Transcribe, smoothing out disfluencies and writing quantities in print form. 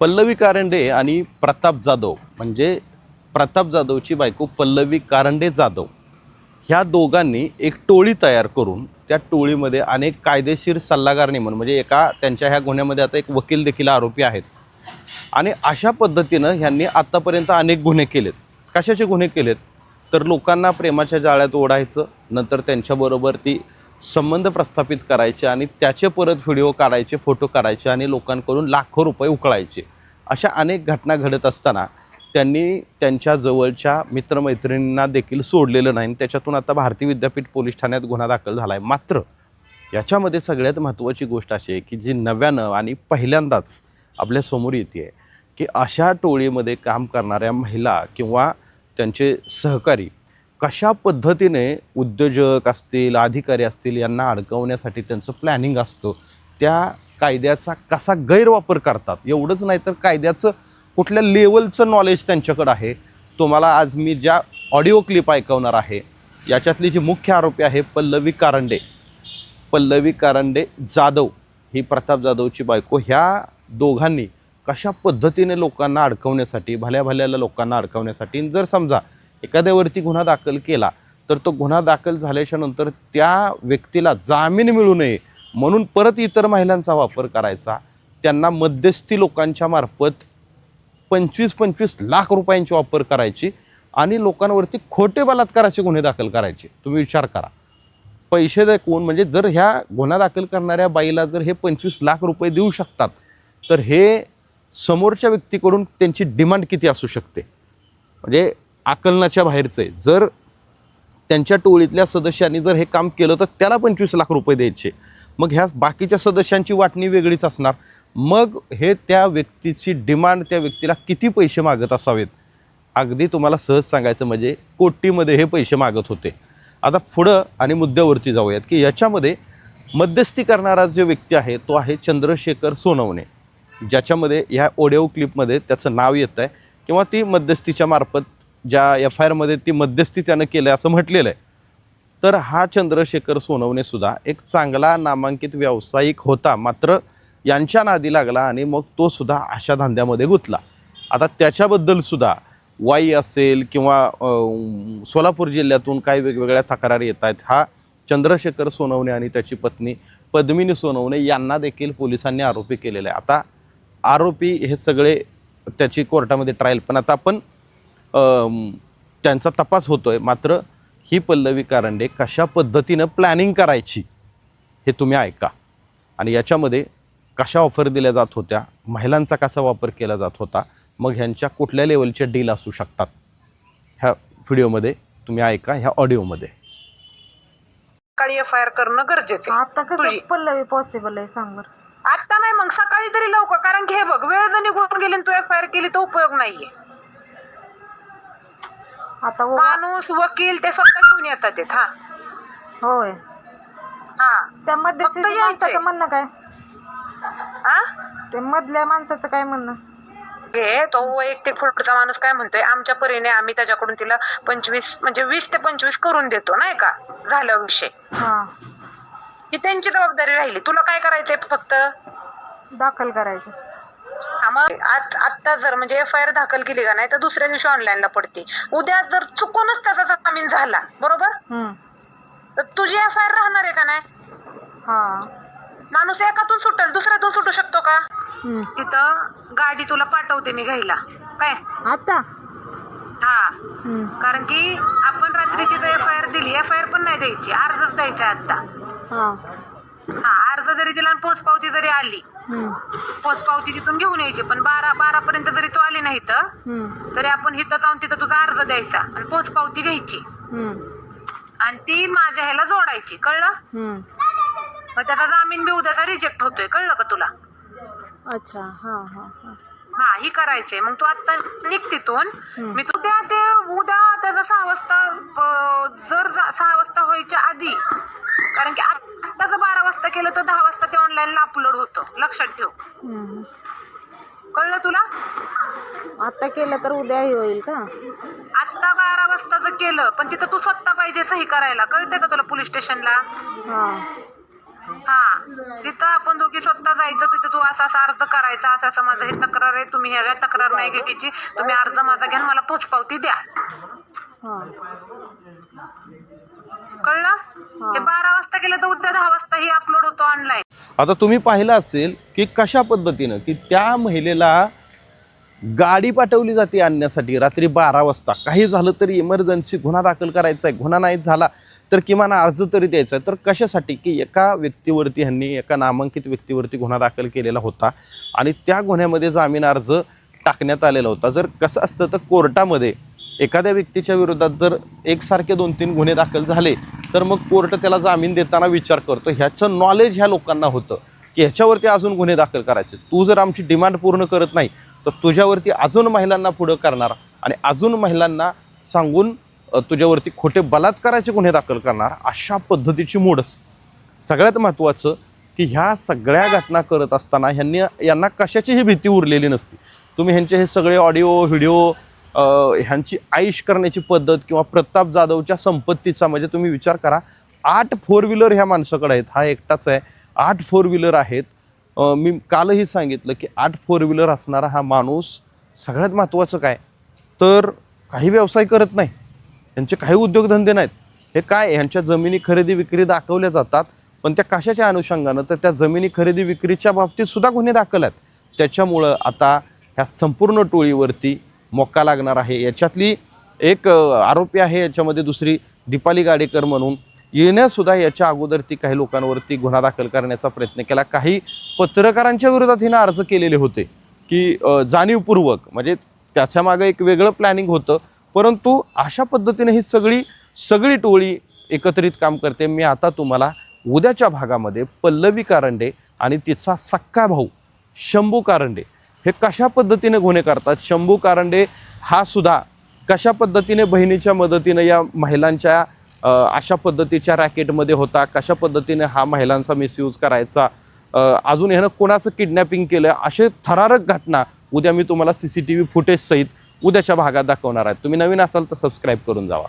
पल्लवी कारंडे आणि प्रताप जाधव म्हणजे प्रताप जाधवची बायको पल्लवी कारंडे जाधव ह्या दोघांनी एक टोळी तयार करून त्या टोळीमध्ये अनेक कायदेशीर सल्लागार नेमून म्हणजे त्यांच्या ह्या गुन्ह्यामध्ये आता एक वकील देखील आरोपी आहेत आणि अशा पद्धतीनं ह्यांनी आत्तापर्यंत अनेक गुन्हे केलेत. कशाचे गुन्हे केलेत तर लोकांना प्रेमाच्या जाळ्यात ओढायचं, नंतर त्यांच्याबरोबर ती संबंध प्रस्थापित करायचे आणि त्याचे परत व्हिडिओ काढायचे, फोटो काढायचे आणि लोकांकडून लाखो रुपये उकळायचे. अशा अनेक घटना घडत असताना त्यांनी त्यांच्या जवळच्या मित्रमैत्रिणींना देखील सोडलेलं नाही. त्याच्यातून आता भारतीय विद्यापीठ पोलीस ठाण्यात गुन्हा दाखल झाला आहे. मात्र याच्यामध्ये सगळ्यात महत्त्वाची गोष्ट अशी आहे की जी नव्यानं आणि पहिल्यांदाच आपल्यासमोर येते आहे की अशा टोळीमध्ये काम करणाऱ्या महिला किंवा त्यांचे सहकारी कशा पद्धतीने उद्योजक असतील, अधिकारी असतील यांना अडकवण्यासाठी त्यांचं प्लॅनिंग असतं, त्या कायद्याचा कसा गैरवापर करतात. एवढंच नाही तर कायद्याचं कुठल्या लेवलचं नॉलेज त्यांच्याकडं आहे. तुम्हाला आज मी ज्या ऑडिओ क्लिप ऐकवणार आहे याच्यातली जी मुख्य आरोपी आहे पल्लवी कारंडे जाधव, ही प्रताप जाधवची बायको, ह्या दोघांनी कशा पद्धतीने लोकांना अडकवण्यासाठी, भल्याभल्याला लोकांना अडकवण्यासाठी, जर समजा एखाद्यावरती गुन्हा दाखल केला तर तो गुन्हा दाखल झाल्याच्या नंतर त्या व्यक्तीला जामीन मिळू नये म्हणून परत इतर महिलांचा वापर करायचा, त्यांना मध्यस्थी लोकांच्या मार्फत 25-25 लाख रुपयांची वापर करायची आणि लोकांवरती खोटे बलात्काराचे गुन्हे दाखल करायचे. तुम्ही विचार करा, पैसे दाखवून म्हणजे जर ह्या गुन्हा दाखल करणाऱ्या बाईला जर हे 25 लाख रुपये देऊ शकतात तर हे समोरच्या व्यक्तीकडून त्यांची डिमांड किती असू शकते, म्हणजे आकलनाच्या बाहेरचं आहे. जर त्यांच्या टोळीतल्या सदस्यांनी जर हे काम केलं तर त्याला 25 लाख रुपये द्यायचे, मग ह्या बाकीच्या सदस्यांची वाटणी वेगळीच असणार. मग हे त्या व्यक्तीची डिमांड, त्या व्यक्तीला किती पैसे मागत असावेत, अगदी तुम्हाला सहज सांगायचं म्हणजे कोटीमध्ये हे पैसे मागत होते. आता पुढं आणि मुद्द्यावरती जाऊयात की याच्यामध्ये मध्यस्थी करणारा जो व्यक्ती आहे तो आहे चंद्रशेखर सोनवणे, ज्याच्यामध्ये ह्या ऑडिओ क्लिपमध्ये त्याचं नाव येतं आहे किंवा ती मध्यस्थीच्या मार्फत ज्या FIRमध्ये ती मध्यस्थी त्यानं केलं असं म्हटलेलं आहे. तर हा चंद्रशेखर सोनवणेसुद्धा एक चांगला नामांकित व्यावसायिक होता, मात्र यांच्या नादी लागला आणि मग तो सुद्धा अशा धंद्यामध्ये गुंतला. आता त्याच्याबद्दलसुद्धा वाई असेल किंवा सोलापूर जिल्ह्यातून काही वेगवेगळ्या तक्रारी येत आहेत. हा चंद्रशेखर सोनवणे आणि त्याची पत्नी पद्मिनी सोनवणे यांना देखील पोलिसांनी आरोपी केलेला आहे. आता आरोपी हे सगळे त्याची कोर्टामध्ये ट्रायल, पण आता आपण त्यांचा तपास होतो आहे. मात्र ही पल्लवी कारंडे कशा पद्धतीनं प्लॅनिंग करायची हे तुम्ही ऐका आणि याच्यामध्ये कशा ऑफर दिल्या जात होत्या, महिलांचा कसा वापर केला जात होता, मग ह्यांच्या कुठल्या लेवलच्या डील असू शकतात, ह्या व्हिडिओमध्ये तुम्ही ऐका, ह्या ऑडिओमध्ये. सकाळी FIR करणं गरजेचं आहे. आता कसं पल्लवी पॉसिबल आहे सांग बरं. आता नाही, मग सकाळी तरी लवकर, कारण की हे बघ वेळ जर निघून गेली तू FIR केली तर उपयोग नाहीये. आता माणूस, वकील ते स्वतः घेऊन येतात. हा होय, हा त्या मध्यस्थीच्या फक्त यायचंय. माणसाचं म्हणणं काय, हा ते मधल्या माणसाचं काय म्हणणं. हे तो वैयक्तिक पुढचा माणूस काय म्हणतोय, आमच्या परीने आम्ही त्याच्याकडून तिला 25 म्हणजे 20 ते 25 करून देतो, नाही का, झालं विषय. हा, ही त्यांची जबाबदारी राहिली. तुला काय करायचंय, फक्त दाखल करायचं. मग आत्ता जर म्हणजे FIR दाखल केली का नाही तर दुसऱ्या दिवशी ऑनलाईनला पडते. उद्या जर चुकूनच त्याचा जामीन झाला, बरोबर, तर तुझी FIR राहणार आहे का नाही. हा, माणूस एकातून सुटेल, दुसऱ्यातून सुटू शकतो का. तिथं गाडी तुला पाठवते मी घ्यायला, काय आता. हा, कारण की आपण रात्रीची जर FIR दिली, FIR पण नाही द्यायची, अर्जच द्यायचा आता. हा, अर्ज जरी दिला आणि पोचपावती जरी आली, पोचपावती तिथून घेऊन यायची, पण 12 पर्यंत जरी तू आली नाही तरी आपण इथं जाऊन तिथं तुझा अर्ज द्यायचा आणि पोचपावती घ्यायची आणि ती माझ्या ह्याला जोडायची, कळलं. मग त्याचा जामीन बी उद्याचा रिजेक्ट होतोय, कळलं का तुला. अच्छा, हा हा हा, ही करायचंय. मग तू आता निघ तिथून, मी तू उद्या त्याचा 6 वाजता जर 6 वाजता व्हायच्या आधी, कारण की आता जर 12 वाजता केलं तर 10 वाजता ते ऑनलाईनला अपलोड होतं, लक्षात ठेव, कळलं तुला. आता केलं तर उद्याही होईल का. आता 12 वाजता जर केलं, पण तिथं तू स्वतः पाहिजे सही करायला, कळते का तुला, पोलीस स्टेशनला. हा, तिथं आपण दोघी स्वतः जायचं, तिथं तू असा असा अर्ज करायचा, असं असं माझं हे तक्रार आहे, तुम्ही ह्या तक्रार नाही घ्यायची, तुम्ही अर्ज माझा घ्या, मला पोचपावती द्या. कळलं? हे 12 वाजता केलं तर उद्या 10 वाजता ही अपलोड होतो ऑनलाईन. आता तुम्ही पाहिलं असेल की कशा पद्धतीनं की त्या महिलेला गाडी पाठवली जाते आणण्यासाठी रात्री 12 वाजता. काही झालं तरी इमर्जन्सी गुन्हा दाखल करायचा आहे, गुन्हा नाही झाला तर किमान अर्ज तरी द्यायचा आहे. तर कशासाठी की एका व्यक्तीवरती ह्यांनी एका नामांकित व्यक्तीवरती गुन्हा दाखल केलेला होता आणि त्या गुन्ह्यामध्ये जामीन अर्ज टाकण्यात आलेला होता. जर कसं असतं तर कोर्टामध्ये एखाद्या व्यक्तीच्या विरोधात जर एकसारखे 2-3 गुन्हे दाखल झाले तर मग कोर्ट त्याला जामीन देताना विचार करतो. ह्याचं नॉलेज ह्या लोकांना होतं की ह्याच्यावरती अजून गुन्हे दाखल करायचे. तू जर आमची डिमांड पूर्ण करत नाही तर तुझ्यावरती अजून महिलांना पुढं करणार आणि अजून महिलांना सांगून तुझ्यावरती खोटे बलात्काराचे गुन्हे दाखल करणार, अशा पद्धतीची मोडस. सगळ्यात महत्त्वाचं की ह्या सगळ्या घटना करत असताना यांना कशाचीही भीती उरलेली नसती. तुम्ही ह्यांचे हे सगळे ऑडिओ व्हिडिओ ह्यांची आईश करण्याची पद्धत किंवा प्रताप जाधवच्या संपत्तीचा म्हणजे तुम्ही विचार करा, 8 4 व्हीलर ह्या माणसाकडे आहेत. हा एकटाच आहे, 8 4 व्हीलर आहेत. मी कालही सांगितलं की 8 4 व्हीलर असणारा हा माणूस सगळ्यात महत्त्वाचं काय तर काही व्यवसाय करत नाही, यांचे काही उद्योगधंदे नाहीत. हे काय ह्यांच्या जमिनी खरेदी विक्री दाखवल्या जातात, पण त्या कशाच्या अनुषंगानं तर त्या जमिनी खरेदी विक्रीच्या बाबतीत सुद्धा गुन्हे दाखल आहेत. त्याच्यामुळं आता ह्या संपूर्ण टोळीवरती मोका लागणार आहे. याच्यातली एक आरोपी आहे, याच्यामध्ये दुसरी दीपाली गाडेकर म्हणून, येण्यासुद्धा याच्या अगोदर ती काही लोकांवरती गुन्हा दाखल करण्याचा प्रयत्न केला. काही पत्रकारांच्या विरोधात हिनं अर्ज केलेले होते की जाणीवपूर्वक, म्हणजे त्याच्यामागं एक वेगळं प्लॅनिंग होतं. परंतु अशा पद्धतीने ही सगळी टोळी एकत्रित काम करते. मी आता तुम्हाला उद्याच्या भागामध्ये पल्लवी कारंडे आणि तिचा सक्का भाऊ शंभू कारंडे हे कशा पद्धतीने गुन्हे करतात, शंभू कारंडे हा सुद्धा कशा पद्धतीने बहिणीच्या मदतीनं या महिलांच्या अशा पद्धतीच्या रॅकेटमध्ये होता, कशा पद्धतीने हा महिलांचा मिसयूज करायचा, अजून ह्यानं कोणाचं किडनॅपिंग केलं, असे थरारक घटना उद्या मी तुम्हाला CCTV फुटेज सहित उद्याच्या भागात दाखवणार आहे. तुम्ही नवीन असाल तर सबस्क्राईब करून जावा.